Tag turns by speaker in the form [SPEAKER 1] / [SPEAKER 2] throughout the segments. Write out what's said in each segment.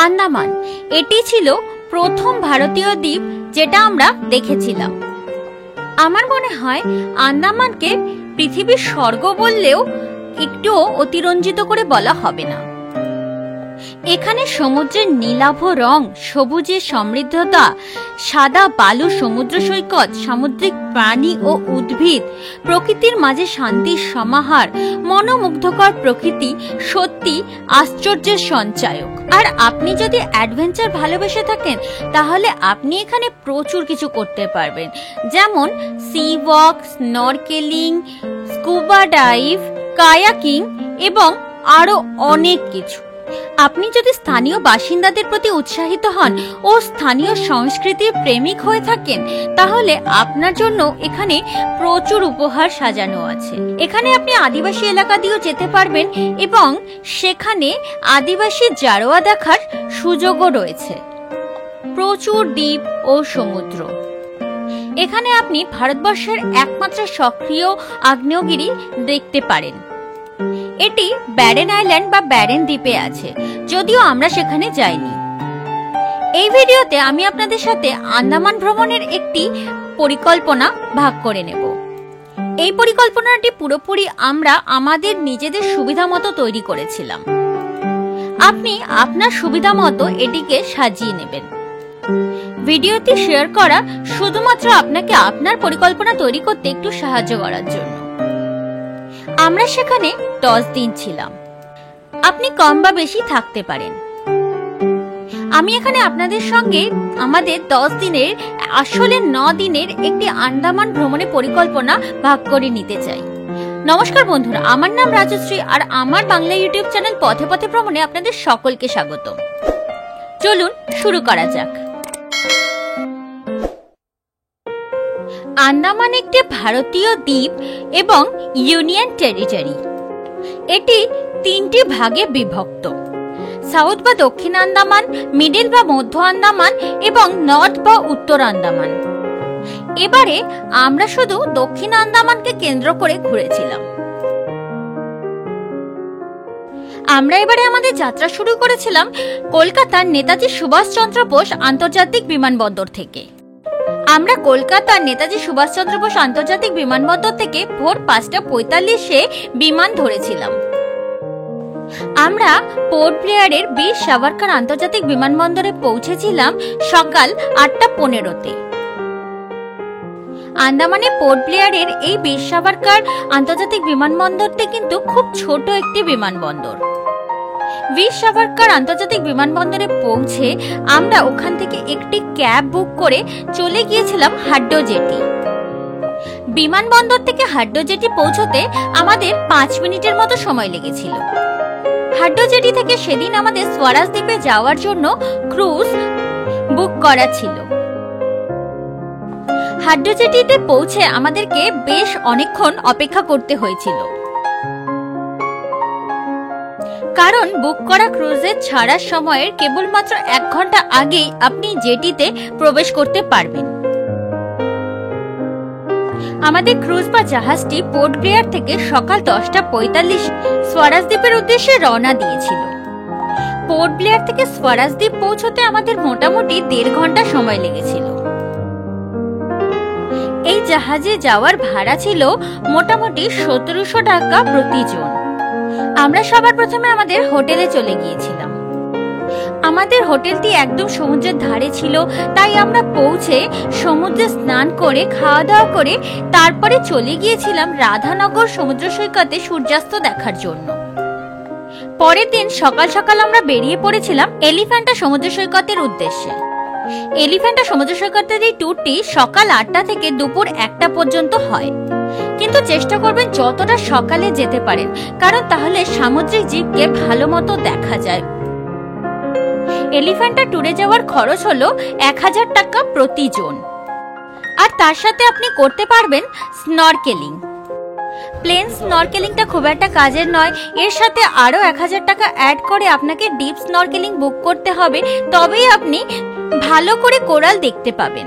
[SPEAKER 1] আন্দামান এটি ছিল প্রথম ভারতীয় দ্বীপ যেটা আমরা দেখেছিলাম। আমার মনে হয় আন্দামানকে পৃথিবীর স্বর্গ বললেও একটুও অতিরঞ্জিত করে বলা হবে না। এখানে সমুদ্রের নীলাভ রং, সবুজের সমৃদ্ধতা, সাদা বালু সমুদ্র সৈকত, সামুদ্রিক প্রাণী ও উদ্ভিদ, প্রকৃতির মাঝে শান্তির সমাহার, মনোমুগ্ধকর প্রকৃতি সত্যি আশ্চর্যের সঞ্চায়ক। আর আপনি যদি অ্যাডভেঞ্চার ভালোবেসে থাকেন তাহলে আপনি এখানে প্রচুর কিছু করতে পারবেন, যেমন sea walk, snorkelling, scuba dive, kayaking এবং আরো অনেক কিছু। আপনি যদি স্থানীয় বাসিন্দাদের প্রতি উৎসাহিত হন ও স্থানীয় সংস্কৃতির প্রেমিক হয়ে থাকেন তাহলে আপনার জন্য এখানে প্রচুর উপহার সাজানো আছে। এখানে আপনি আদিবাসী এলাকা দিয়েও যেতে পারবেন এবং সেখানে আদিবাসী জারোয়া দেখার সুযোগও রয়েছে। প্রচুর দ্বীপ ও সমুদ্র। এখানে আপনি ভারতবর্ষের একমাত্র সক্রিয় আগ্নেয়গিরি দেখতে পারেন। এটি ব্যারেন আইল্যান্ড বা ব্যারেন দ্বীপে আছে, যদিও আমরা সেখানে যাইনি। এই ভিডিওতে আমি আপনাদের সাথে আন্দামান ভ্রমণের একটি পরিকল্পনা ভাগ করে নেব। এই পরিকল্পনাটি পুরোপুরি আমরা আমাদের নিজেদের সুবিধা মতো তৈরি করেছিলাম। আপনি আপনার সুবিধা মতো এটিকে সাজিয়ে নেবেন। ভিডিওটি শেয়ার করা শুধুমাত্র আপনাকে আপনার পরিকল্পনা তৈরি করতে একটু সাহায্য করার জন্য। আমরা সেখানে 10 দিন ছিলাম। আপনি কম বা বেশি থাকতে পারেন। আমি এখানে আপনাদের সঙ্গে আমাদের 10 দিনের আসলে 9 দিনের একটি আন্দামান ভ্রমণের পরিকল্পনা ভাগ করে নিতে চাই। নমস্কার বন্ধুরা, আমার নাম রাজশ্রী আর আমার বাংলা ইউটিউব চ্যানেল পথে পথে ভ্রমণে আপনাদের সকলকে স্বাগত। চলুন শুরু করা যাক। আন্দামান একটি ভারতীয় দ্বীপ এবং ইউনিয়ন টেরিটরি। এটি 3টি ভাগে বিভক্ত: সাউথ বা দক্ষিণ আন্দামান, মিডল বা মধ্য আন্দামান এবং নর্থ বা উত্তর আন্দামান। এবারে আমরা শুধু দক্ষিণ আন্দামানকে কেন্দ্র করে ঘুরেছিলাম। আমরা এবারে আমাদের যাত্রা শুরু করেছিলাম কলকাতার নেতাজি সুভাষচন্দ্র বোস আন্তর্জাতিক বিমানবন্দর থেকে। আমরা কলকাতার নেতাজি সুভাষচন্দ্র বোস আন্তর্জাতিক বিমানবন্দর থেকে ভোর 5:45-এ বিমান ধরেছিলাম। আমরা পোর্ট ব্লেয়ারের বীর সাভারকার আন্তর্জাতিক বিমানবন্দরে পৌঁছেছিলাম সকাল 8:15-তে। আন্দামানে পোর্ট ব্লেয়ারের এই বীর সাভারকার আন্তর্জাতিক বিমানবন্দরটি কিন্তু খুব ছোট একটি বিমানবন্দর। বীর সাভারকার আন্তর্জাতিক বিমানবন্দরে পৌঁছে আমরা ওখান থেকে একটি ক্যাব বুক করে চলে গিয়েছিলাম হাড্ডো জেটি। বিমানবন্দর থেকে হাড্ডো জেটি পৌঁছতে আমাদের 5 মিনিটের মতো সময় লেগেছিল। হাড্ডো জেটি থেকে সেদিন আমাদের স্বরাজ দ্বীপে যাওয়ার জন্য ক্রুজ বুক করা ছিল। হাড্ডো জেটিতে পৌঁছে আমাদেরকে বেশ অনেকক্ষণ অপেক্ষা করতে হয়েছিল, কারণ বুক করা ক্রুজের ছাড়ার সময়ের কেবলমাত্র 1 ঘন্টা আগেই আপনি জেটিতে প্রবেশ করতে পারবেন। আমাদের ক্রুজ বা জাহাজটি পোর্ট ব্লেয়ার থেকে সকাল 10:45 স্বরাজ দ্বীপের উদ্দেশ্যে রওনা দিয়েছিল। পোর্ট ব্লেয়ার থেকে স্বরাজ দ্বীপ পৌঁছতে আমাদের মোটামুটি 1.5 ঘন্টা সময় লেগেছিল। এই জাহাজে যাওয়ার ভাড়া ছিল মোটামুটি 1700 টাকা প্রতি জন। আমরা সবার প্রথমে আমাদের হোটেলে চলে গিয়েছিলাম। আমাদের হোটেলটি একদম সমুদ্রের ধারে ছিল, তাই আমরা পৌঁছে সমুদ্রে স্নান করে খাওয়া দাওয়া করে তারপরে চলে গিয়েছিলাম রাধানগর সমুদ্র সৈকতে সূর্যাস্ত দেখার জন্য। পরের দিন সকাল সকাল আমরা বেরিয়ে পড়েছিলাম এলিফ্যান্টা সমুদ্র সৈকতের উদ্দেশ্যে। এলিফ্যান্টা সমুদ্র সৈকতের এই ট্যুরটি সকাল 8টা থেকে দুপুর 1টা পর্যন্ত হয়, কিন্তু চেষ্টা করবেন যতটা সকালে যেতে পারেন, কারণ তাহলে সামুদ্রিক জীবকে ভালো মতো দেখা যায়। এলিফ্যান্টা ট্যুরে যাওয়ার খরচ হলো 1000 টাকা প্রতি জন, আর তার সাথে আপনি করতে পারবেন স্নরকেলিং। প্লেন স্নরকেলিংটা খুব একটা কাজের নয়, এর সাথে আরো 1000 টাকা অ্যাড করে আপনাকে ডিপ স্নরকেলিং বুক করতে হবে, তবেই আপনি ভালো করে কোরাল দেখতে পাবেন।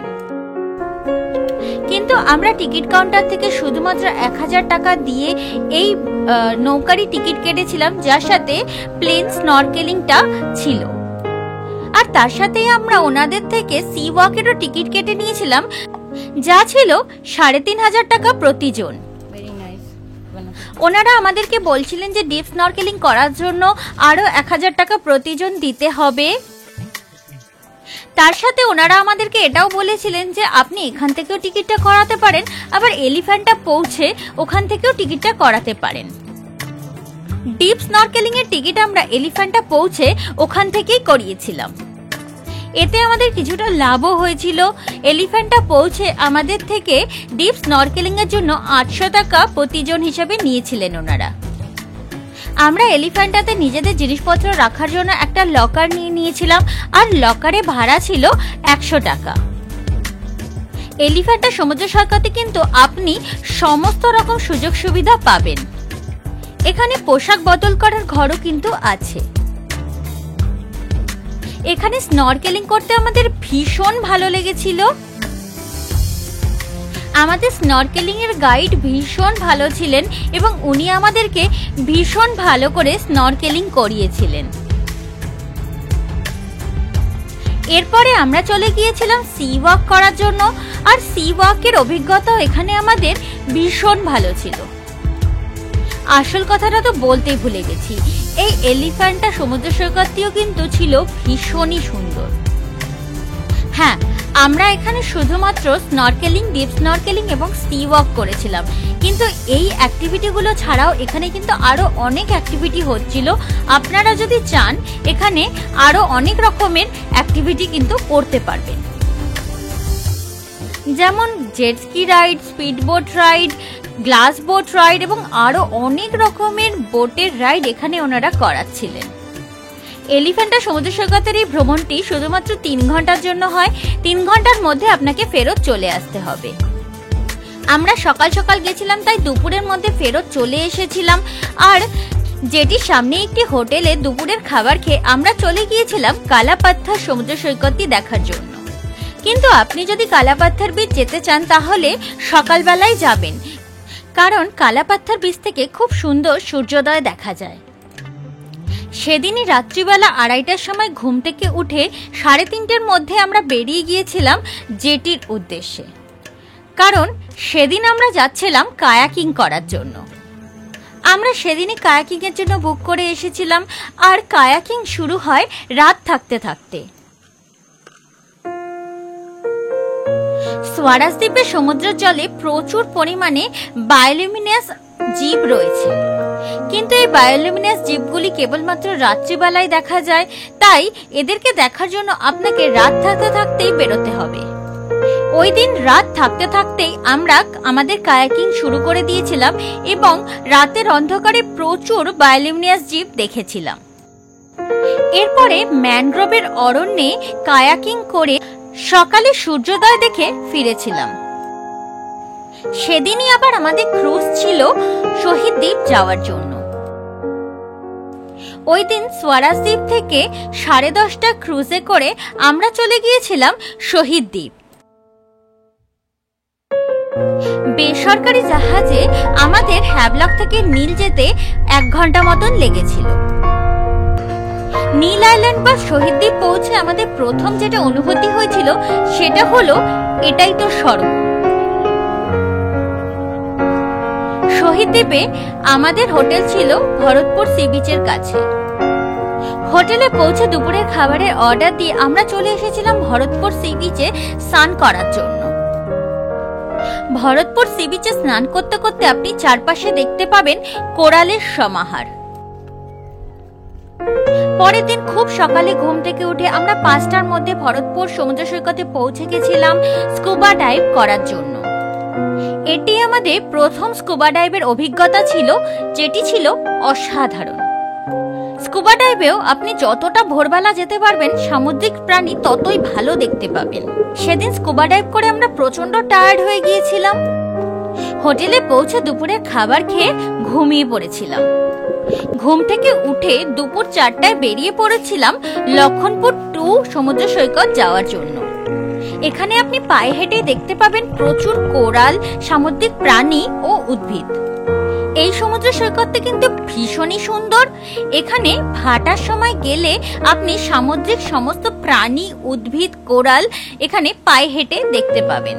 [SPEAKER 1] কিন্তু আমরা টিকিট কাউন্টার থেকে শুধুমাত্র 1000 টাকা দিয়ে এই নৌকারই টিকিট কেটেছিলাম, যার সাথে প্লেন স্নরকেলিংটা ছিল। আর তার সাথেই আমরা ওনাদের থেকে সি ওয়াকেরও টিকিট কেটে নিয়েছিলাম, যা ছিল ৩৫০০ টাকা প্রতিজন। ওনারা আমাদেরকে বলছিলেন যে ডিপ স্নরকেলিং করার জন্য আরো ১০০০ টাকা প্রতিজন দিতে হবে। তার সাথে ওনারা আমাদেরকে এটাও বলেছিলেন যে আপনি এখান থেকেও টিকিটটা করাতে পারেন, আবার এলিফ্যান্টা পৌঁছে ওখান থেকেও টিকিটটা করাতে পারেন। ডিপ স্নরকেলিং এর টিকিট আমরা এলিফ্যান্টা পৌঁছে ওখান থেকেই করিয়েছিলাম। এতে আমাদের কিছুটা লাভও হয়েছিল। এলিফ্যান্টা পৌঁছে আমাদের থেকে ডিপ স্নরকেলিং এর জন্য ৮০০ টাকা প্রতিজন হিসাবে নিয়েছিলেন ওনারা। আমরা এলিফ্যান্টাতে নিজেদের জিনিসপত্র রাখার জন্য একটা লকার নিয়ে নিয়েছিলাম, আর লকারে ভাড়া ছিল ১০০ টাকা। এলিফ্যান্টা সমুদ্র সৈকতে কিন্তু আপনি সমস্ত রকম সুযোগ সুবিধা পাবেন। এখানে পোশাক বদল করার ঘরও কিন্তু আছে। এখানে স্নরকেলিং করতে আমাদের ভীষণ ভালো লেগেছিল। আমাদের স্নরকেলিং এর গাইড ভীষণ ভালো ছিলেন এবং উনি আমাদেরকে ভীষণ ভালো করে স্নরকেলিং করিয়েছিলেন। এরপরে আমরা চলে গিয়েছিলাম সি ওয়াক করার জন্য, আর সি ওয়াকের অভিজ্ঞতাও এখানে আমাদের ভীষণ ভালো ছিল। আসল কথাটা তো বলতেই ভুলে গেছি, এই এলিফ্যান্টা সমুদ্র সৈকতটিও কিন্তু ছিল ভীষণই সুন্দর। হ্যাঁ, আমরা এখানে শুধুমাত্র স্নরকেলিং, ডিপ স্নরকেলিং এবং সি ওয়াক করেছিলাম, কিন্তু এই অ্যাক্টিভিটিগুলো ছাড়াও এখানে কিন্তু আরো অনেক অ্যাক্টিভিটি হচ্ছিল। আপনারা যদি চান এখানে আরো অনেক রকমের অ্যাক্টিভিটি কিন্তু করতে পারবেন, যেমন jet ski ride, speed boat ride, glass boat ride এবং আরো অনেক রকমের বোটের রাইড এখানে ওনারা করাচ্ছিলেন। এলিফ্যান্টা সমুদ্র সৈকতের এই ভ্রমণটি শুধুমাত্র ৩ ঘন্টার জন্য হয়। ৩ ঘন্টার মধ্যে আপনাকে ফেরত চলে আসতে হবে। আমরা সকাল সকাল গেছিলাম, তাই দুপুরের মধ্যে ফেরত চলে এসেছিলাম। আর যেটির সামনে একটি হোটেলে দুপুরের খাবার খেয়ে আমরা চলে গিয়েছিলাম কালাপাত্থার সমুদ্র সৈকতটি দেখার জন্য। কিন্তু আপনি যদি কালাপাত্থার বীচ যেতে চান তাহলে সকালবেলায় যাবেন, কারণ কালাপাত্থার বীচ থেকে খুব সুন্দর সূর্যোদয় দেখা যায়। সেদিনই রাত্রিবেলা ২:৩০টার সময় ঘুম থেকে উঠে ৩:৩০টার মধ্যে আমরা বেরিয়ে গিয়েছিলাম জেটির উদ্দেশ্যে, কারণ সেদিন আমরা যাচ্ছিলাম কায়াকিং করার জন্য। আমরা সেদিনই কায়াকিং এর জন্য বুক করে এসেছিলাম, আর কায়াকিং শুরু হয় রাত থাকতে থাকতে। সোয়ারাজ দ্বীপের সমুদ্রের জলে প্রচুর পরিমাণে বায়োলুমিনাস জীব রয়েছে, কিন্তু এই বায়োলুমিনাস জীবগুলি কেবলমাত্র রাত্রিবেলায় দেখা যায়, তাই এদেরকে দেখার জন্য আপনাকে রাত থাকতে থাকতেই বেরোতে হবে। ওই দিন রাত থাকতে থাকতেই আমরা আমাদের কায়াকিং শুরু করে দিয়েছিলাম এবং রাতের অন্ধকারে প্রচুর বায়োলুমিনাস জীব দেখেছিলাম। এরপরে ম্যানগ্রোভের অরণ্যে কায়াকিং করে সকালে সূর্যোদয় দেখে ফিরেছিলাম। সেদিনই আবার আমাদের ক্রুজ ছিল শহীদ দ্বীপ যাওয়ার জন্য। ওই দিন সোয়ারাজ দ্বীপ থেকে 10:30 ক্রুজে করে আমরা চলে গিয়েছিলাম শহীদ দ্বীপ। বেসরকারি জাহাজে আমাদের হ্যাভলক থেকে নীল যেতে 1 ঘন্টা মতন লেগেছিল। নীল আইল্যান্ড বা শহীদ দ্বীপ পৌঁছে আমাদের প্রথম যেটা অনুভূতি হয়েছিল সেটা হলো এটাই তো স্বর্গ। শহীদ দ্বীপে আমাদের হোটেল ছিল ভরতপুর সি বিচের কাছে। হোটেলে পৌঁছে দুপুরের খাবারের অর্ডার দিয়ে আমরা চলে এসেছিলাম ভরতপুর সি বিচে স্নান করার জন্য। ভরতপুর সি বিচে স্নান করতে করতে আপনি চারপাশে দেখতে পাবেন কোরালের সমাহার। পরের দিন খুব সকালে ঘুম থেকে উঠে আমরা 5টার মধ্যে ভরতপুর সমুদ্র সৈকতে পৌঁছে গেছিলাম স্কুবা ডাইভ করার জন্য। এটি আমাদের প্রথম স্কুবা ডাইভের অভিজ্ঞতা ছিল, যেটি ছিল অসাধারণ। স্কুবা ডাইভেও আপনি যতটা ভোরবেলা যেতে পারবেন সামুদ্রিক প্রাণী ততই ভালো দেখতে পাবেন। সেদিন স্কুবা ডাইভ করে আমরা প্রচন্ড টায়ার্ড হয়ে গিয়েছিলাম। হোটেলে পৌঁছে দুপুরের খাবার খেয়ে ঘুমিয়ে পড়েছিলাম। ঘুম থেকে উঠে দুপুর 4টায় বেরিয়ে পড়েছিলাম লক্ষণপুর 2 সমুদ্র সৈকত যাওয়ার জন্য। এখানে আপনি পায়ে হেঁটে দেখতে পাবেন প্রচুর কোরাল, সামুদ্রিক প্রাণী ও উদ্ভিদ। এই সমুদ্র সৈকতটা কিন্তু ভীষণই সুন্দর। এখানে ভাটার সময় গেলে আপনি সামুদ্রিক সমস্ত প্রাণী, উদ্ভিদ, কোরাল এখানে পায়ে হেঁটে দেখতে পাবেন।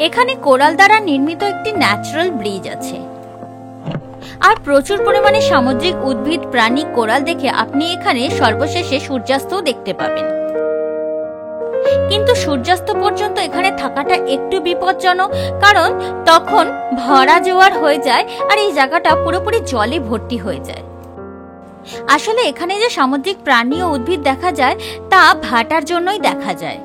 [SPEAKER 1] এখানে কোরাল দ্বারা নির্মিত একটি ন্যাচারাল ব্রিজ আছে, আর প্রচুর পরিমাণে সামুদ্রিক উদ্ভিদ, প্রাণী, কোরাল দেখে আপনি এখানে সর্বশেষে সূর্যাস্তও দেখতে পাবেন। কিন্তু সূর্যাস্ত পর্যন্ত এখানে থাকাটা একটু বিপজ্জনক, কারণ তখন ভরা জোয়ার হয়ে যায় আর এই জায়গাটা পুরোপুরি জলে ভর্তি হয়ে যায়। আসলে এখানে যে সামুদ্রিক প্রাণী ও উদ্ভিদ দেখা যায় তা ভাটার জন্যই দেখা যায়।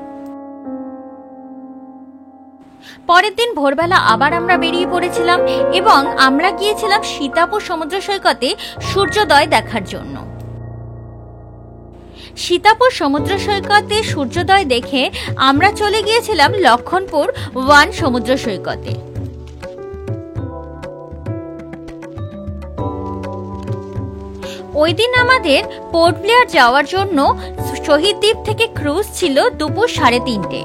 [SPEAKER 1] পরের দিন ভোরবেলা আবার আমরা বেরিয়ে পড়েছিলাম এবং আমরা গিয়েছিলাম সীতাপুর সমুদ্র সৈকতে সূর্যোদয় দেখার জন্য। সীতাপুর সমুদ্র সৈকতে সূর্যোদয় দেখে আমরা চলে গিয়েছিলাম লক্ষণপুর 1 সমুদ্র সৈকতে। ওই দিন আমাদের পোর্ট ব্লেয়ার যাওয়ার জন্য শহীদ দ্বীপ থেকে ক্রুজ ছিল দুপুর 3:30।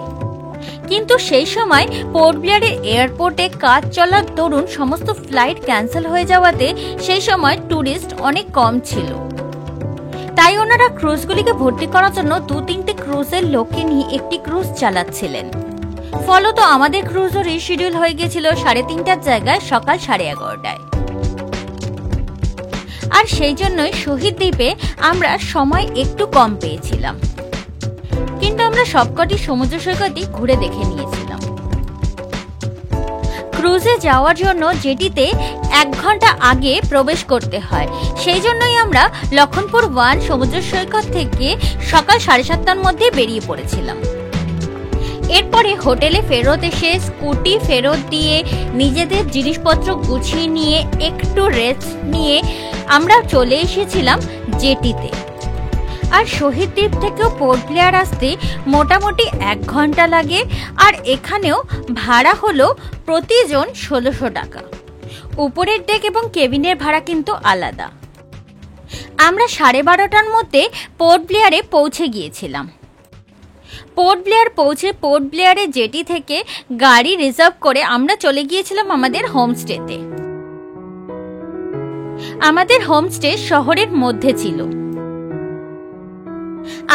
[SPEAKER 1] কিন্তু সেই সময় পোর্ট ব্লেয়ারের এয়ারপোর্টে কাজ চলার দরুন সমস্ত ফ্লাইট ক্যান্সেল হয়ে যাওয়াতে সেই সময় ট্যুরিস্ট অনেক কম ছিল। তাই ওনারা ক্রুজগুলিকে ভর্তি করার জন্য 2-3টে ক্রুজের লোককে নিয়ে একটি ক্রুজ চালাচ্ছিলেন। ফলত আমাদের ক্রুজও রিশিডিউল হয়ে গেছিল 3:30টার জায়গায় সকাল 11:30টায়। আর সেই জন্যই শহীদ দ্বীপে আমরা সময় একটু কম পেয়েছিলাম, কিন্তু আমরা সবকটি সমুদ্র সৈকতই ঘুরে দেখে নিয়েছিলাম। ক্রুজে যাওয়ার জন্য জেটিতে 1 ঘন্টা আগে প্রবেশ করতে হয়, সেই জন্যই আমরা লক্ষণপুর 1 সমুদ্র সৈকত থেকে সকাল 7:30টার মধ্যে বেরিয়ে পড়েছিলাম। এরপরে হোটেলে ফেরত এসে স্কুটি ফেরত দিয়ে নিজেদের জিনিসপত্র গুছিয়ে নিয়ে একটু রেস্ট নিয়ে আমরা চলে এসেছিলাম জেটিতে। আর শহীদ দ্বীপ থেকেও পোর্ট ব্লেয়ার আসতে মোটামুটি 1 ঘন্টা লাগে, আর এখানেও ভাড়া হলো প্রতিজন 1600 টাকা। উপরের ডেক এবং কেবিনের ভাড়া কিন্তু আলাদা। আমরা 12:30টার মধ্যে পোর্ট ব্লেয়ারে পৌঁছে গিয়েছিলাম। পোর্ট ব্লেয়ার পৌঁছে পোর্ট ব্লেয়ারে জেটি থেকে গাড়ি রিজার্ভ করে আমরা চলে গিয়েছিলাম আমাদের হোমস্টেতে। আমাদের হোমস্টে শহরের মধ্যে ছিল।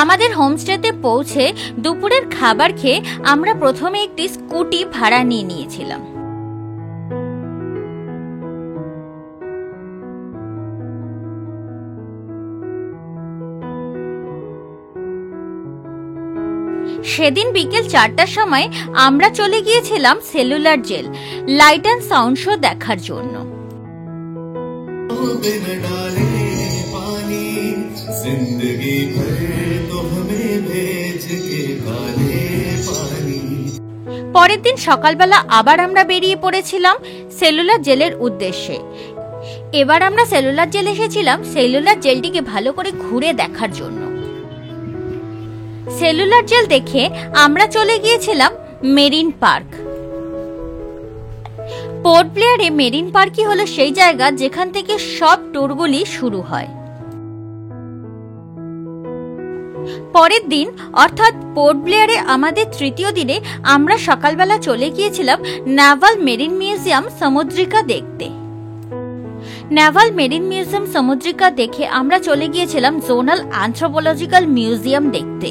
[SPEAKER 1] আমাদের হোমস্টেতে পৌঁছে দুপুরের খাবার খেয়ে আমরা প্রথমে একটি স্কুটি ভাড়া নিয়ে নিয়েছিলাম। সেদিন বিকেল 4টার সময় আমরা চলে গিয়েছিলাম cellular jail light and sound show দেখার জন্য। পরের দিন সকালবেলা আবার আমরা বেরিয়ে পড়েছিলাম সেলুলার জেলের উদ্দেশ্যে। এবার আমরা সেলুলার জেল এসেছিলাম সেলুলার জেলটিকে ভালো করে ঘুরে দেখার জন্য। সেলুলার জেল দেখে আমরা চলে গিয়েছিলাম মেরিন পার্ক। পোর্ট ব্লেয়ারে মেরিন পার্কই হলো সেই জায়গা যেখান থেকে সব ট্যুরগুলি শুরু হয়। পরের দিন অর্থাৎ পোর্ট ব্লেয়ারে আমাদের তৃতীয় দিনে আমরা সকালবেলা চলে গিয়েছিলাম নেভাল মেরিন মিউজিয়াম সামুদ্রিকা দেখতে। নেভাল মেরিন মিউজিয়াম সামুদ্রিকা দেখে আমরা চলে গিয়েছিলাম জোনাল অ্যানথ্রোপোলজিক্যাল মিউজিয়াম দেখতে।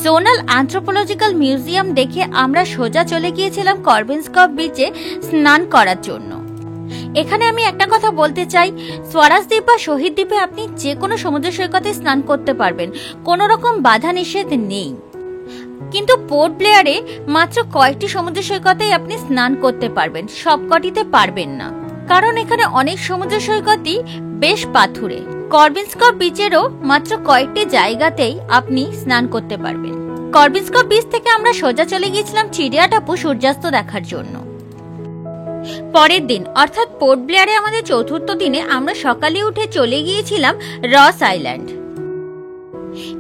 [SPEAKER 1] জোনাল অ্যানথ্রোপোলজিক্যাল মিউজিয়াম দেখে আমরা সোজা চলে গিয়েছিলাম করবিন্স কভ বিচে স্নান করার জন্য। এখানে আমি একটা কথা বলতে চাই, স্বরাজ দ্বীপ বা শহীদ দ্বীপে আপনি যে কোনো সমুদ্র সৈকতে স্নান করতে পারবেন, কোনো রকম বাধা নিষেধ নেই। কিন্তু পোর্ট ব্লেয়ারে মাত্র কয়েকটি সমুদ্র সৈকতেই আপনি স্নান করতে পারবেন, সবকটিতে পারবেন না, কারণ এখানে অনেক সমুদ্র সৈকতই বেশ পাথুরে। করবিন্স কভ বিচেরও মাত্র কয়েকটি জায়গাতেই আপনি স্নান করতে পারবেন। করবিন্স কভ বিচ থেকে আমরা সোজা চলে গিয়েছিলাম চিড়িয়াটাপু সূর্যাস্ত দেখার জন্য। পরের দিন অর্থাৎ পোর্ট ব্লেয়ারে আমাদের চতুর্থ দিনে আমরা সকালে উঠে চলে গিয়েছিলাম রস আইল্যান্ড।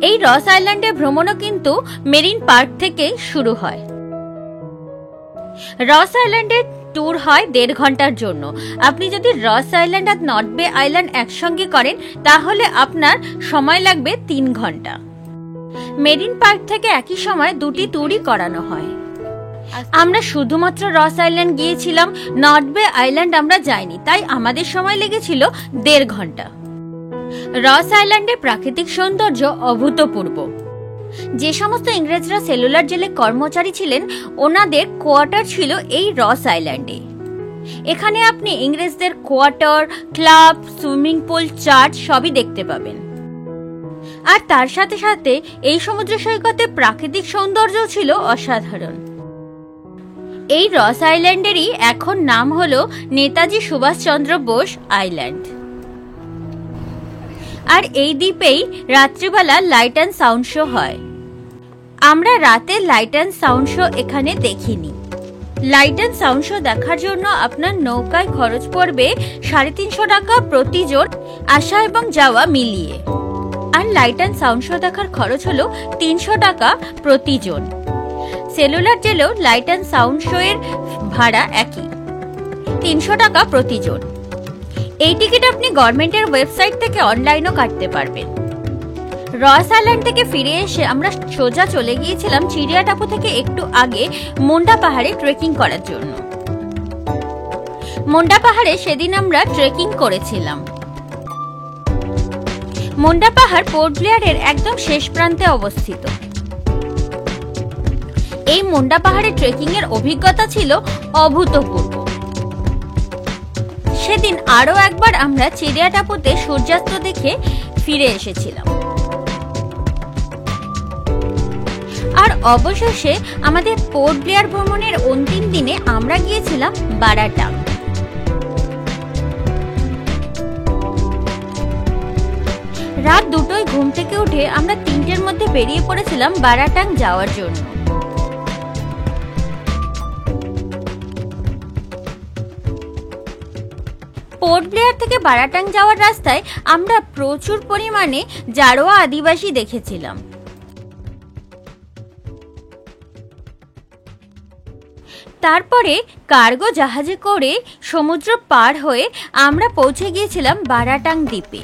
[SPEAKER 1] এই রস আইল্যান্ডের ভ্রমণও কিন্তু মেরিন পার্ক থেকে শুরু হয়। রস আইল্যান্ডের ট্যুর হয় 1.5 ঘন্টার জন্য। আপনি যদি রস আইল্যান্ড আর নর্থ বে আইল্যান্ড একসঙ্গে করেন তাহলে আপনার সময় লাগবে 3 ঘন্টা। মেরিন পার্ক থেকে একই সময় 2টি ট্যুরই করানো হয়। আমরা শুধুমাত্র রস আইল্যান্ড গিয়েছিলাম, নর্থ বে আইল্যান্ড আমরা যাইনি, তাই আমাদের সময় লেগেছিল 1.5 ঘন্টা। রস আইল্যান্ডের প্রাকৃতিক সৌন্দর্য অভূতপূর্ব। যে সমস্ত ইংরেজরা সেলুলার জেলে কর্মচারী ছিলেন ওনাদের কোয়ার্টার ছিল এই রস আইল্যান্ডে। এখানে আপনি ইংরেজদের quarter, club, swimming pool, church সবই দেখতে পাবেন। আর তার সাথে সাথে এই সমুদ্র সৈকতে প্রাকৃতিক সৌন্দর্য ছিল অসাধারণ। এই রস আইল্যান্ডেরই এখন নাম হলো নেতাজি সুভাষচন্দ্র বোস আইল্যান্ড। আর এই দ্বীপেই রাত্রিবেলা লাইট অ্যান্ড সাউন্ড শো হয়। আমরা রাতে লাইট অ্যান্ড সাউন্ড শো এখানে দেখিনি। লাইট অ্যান্ড সাউন্ড শো দেখার জন্য আপনার নৌকায় খরচ পড়বে 350 টাকা প্রতিজন, আসা এবং যাওয়া মিলিয়ে। আর লাইট অ্যান্ড সাউন্ড শো দেখার খরচ হলো 300 টাকা প্রতিজন। সেলুলার জেলেও লাইট অ্যান্ড সাউন্ড শো এর ভাড়া একই, 300 টাকা প্রতিজন। এই টিকিট আপনি গভর্নমেন্টের ওয়েবসাইট থেকে অনলাইনও কাটতে পারবেন। রস আইল্যান্ড থেকে ফিরে এসে আমরা সোজা চলে গিয়েছিলাম চিড়িয়া টাপু থেকে একটু আগে মুন্ডা পাহাড়ে ট্রেকিং করার জন্য। মুন্ডা পাহাড়ে সেদিন আমরা ট্রেকিং করেছিলাম। মুন্ডা পাহাড় পোর্ট ব্লেয়ারের একদম শেষ প্রান্তে অবস্থিত। এই মুন্ডা পাহাড়ে ট্রেকিং এর অভিজ্ঞতা ছিল অভূতপূর্ব। সেদিন আরো একবার আমরা চিড়িয়া টাপুতে সূর্যাস্ত দেখে ফিরে এসেছিলাম। আর অবশেষে আমাদের পোর্ট ব্লেয়ার ভ্রমণের অন্তিম দিনে আমরা গিয়েছিলাম বারাটাং। রাত 2টোয় ঘুম থেকে উঠে আমরা 3টের মধ্যে বেরিয়ে পড়েছিলাম বারাটাং যাওয়ার জন্য। পোর্ট ব্লেয়ার থেকে বারাটাং যাওয়ার রাস্তায় আমরা প্রচুর পরিমাণে জারোয়া আদিবাসী দেখেছিলাম। তারপরে কার্গো জাহাজে করে সমুদ্র পার হয়ে আমরা পৌঁছে গিয়েছিলাম বারাটাং দ্বীপে।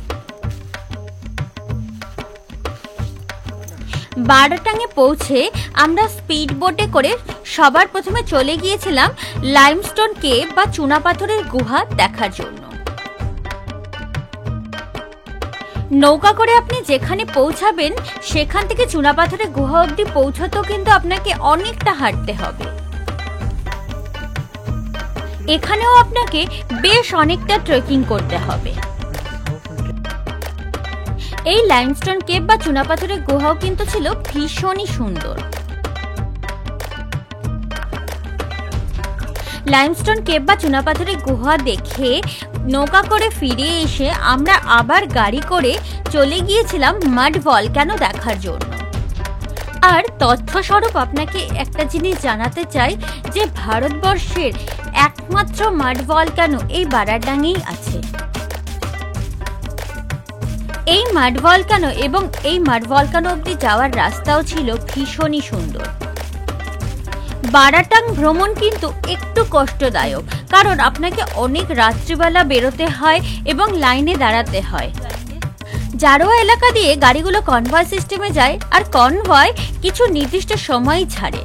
[SPEAKER 1] বারাটাংয়ে পৌঁছে আমরা স্পিড বোটে করে সবার প্রথমে চলে গিয়েছিলাম লাইমস্টোন কেভ বা চুনাপাথরের গুহা দেখার জন্য। নৌকা করে আপনি যেখানে পৌঁছাবেন সেখান থেকে চুনাপাথরের গুহা অবধি পৌঁছাতেও কিন্তু আপনাকে অনেকটা হাঁটতে হবে। এখানেও আপনাকে বেশ অনেকটা ট্রেকিং করতে হবে। এই লাইমস্টোন কেভ বা চুনাপাথরের গুহাও কিন্তু ছিল ভীষণই সুন্দর। লাইমস্টোন কেভ বা চুনাপাথরের গুহা দেখে নৌকা করে ফিরে এসে আমরা আবার গাড়ি করে চলে গিয়েছিলাম মাড ভলক্যানো দেখার জন্য। আর তথ্যস্বরূপ আপনাকে একটা জিনিস জানাতে চাই যে ভারতবর্ষের একমাত্র মাড ভলক্যানো এই বারাটাংয়েই আছে। এই মাড ভলক্যানো এবং এই মাড ভলক্যানো অবধি যাওয়ার রাস্তাও ছিল ভীষণই সুন্দর। বারাটাং ভ্রমণ কিন্তু একটু কষ্টদায়ক, কারণ আপনাকে অনেক রাত্রিবেলা বেরোতে হয় এবং লাইনে দাঁড়াতে হয়। জারোয়া এলাকা দিয়ে গাড়িগুলো কনভয় সিস্টেমে যায়, আর কনভয় কিছু নির্দিষ্ট সময়ই ছাড়ে।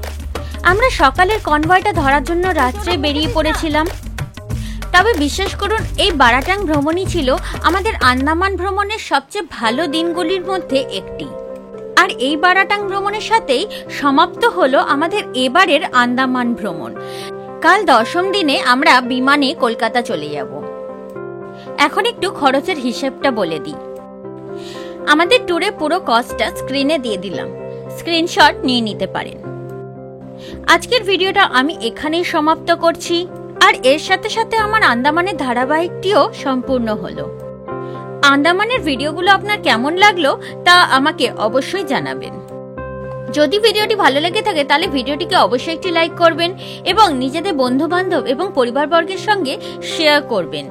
[SPEAKER 1] আমরা সকালের কনভয়টা ধরার জন্য রাত্রে বেরিয়ে পড়েছিলাম। তবে বিশ্বাস করুন, এই বারাটাং ভ্রমণই ছিল আমাদের আন্দামান ভ্রমণের সবচেয়ে ভালো দিনগুলির মধ্যে একটি। আর এই বারাটাং ভ্রমণের সাথেই সমাপ্ত হলো আমাদের এবারের আন্দামান ভ্রমণ। কাল 10ম দিনে আমরা বিমানে কলকাতা চলে যাব। এখন একটু খরচের হিসেবটা বলে দিই। আমাদের ট্যুরে পুরো কস্টটা স্ক্রিনে দিয়ে দিলাম, স্ক্রিনশট নিয়ে নিতে পারেন। আজকের ভিডিওটা আমি এখানেই সমাপ্ত করছি। আর এর সাথে সাথে আমার আন্দামানের ধারাবাহিকটিও সম্পূর্ণ হলো। আন্দামানের ভিডিওগুলো আপনার কেমন লাগলো তা আমাকে অবশ্যই জানাবেন। যদি ভিডিওটি ভালো লেগে থাকে তাহলে ভিডিওটিকে অবশ্যই একটি লাইক করবেন এবং নিজেদের বন্ধু বান্ধব এবং পরিবারবর্গের সঙ্গে শেয়ার করবেন।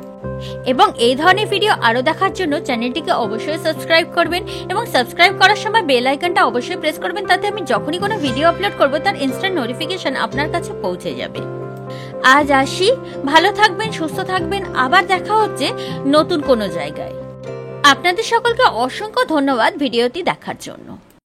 [SPEAKER 1] এবং এই ধরনের ভিডিও আরো দেখার জন্য চ্যানেলটিকে অবশ্যই সাবস্ক্রাইব করবেন এবং সাবস্ক্রাইব করার সময় বেল আইকনটা অবশ্যই প্রেস করবেন, তাতে আমি যখনই কোনো ভিডিও আপলোড করব তার ইনস্ট্যান্ট নোটিফিকেশন আপনার কাছে পৌঁছে যাবে। আজ আসি, ভালো থাকবেন, সুস্থ থাকবেন। আবার দেখা হচ্ছে নতুন কোনো জায়গায়। আপনাদের সকলকে অসংখ্য ধন্যবাদ ভিডিওটি দেখার জন্য।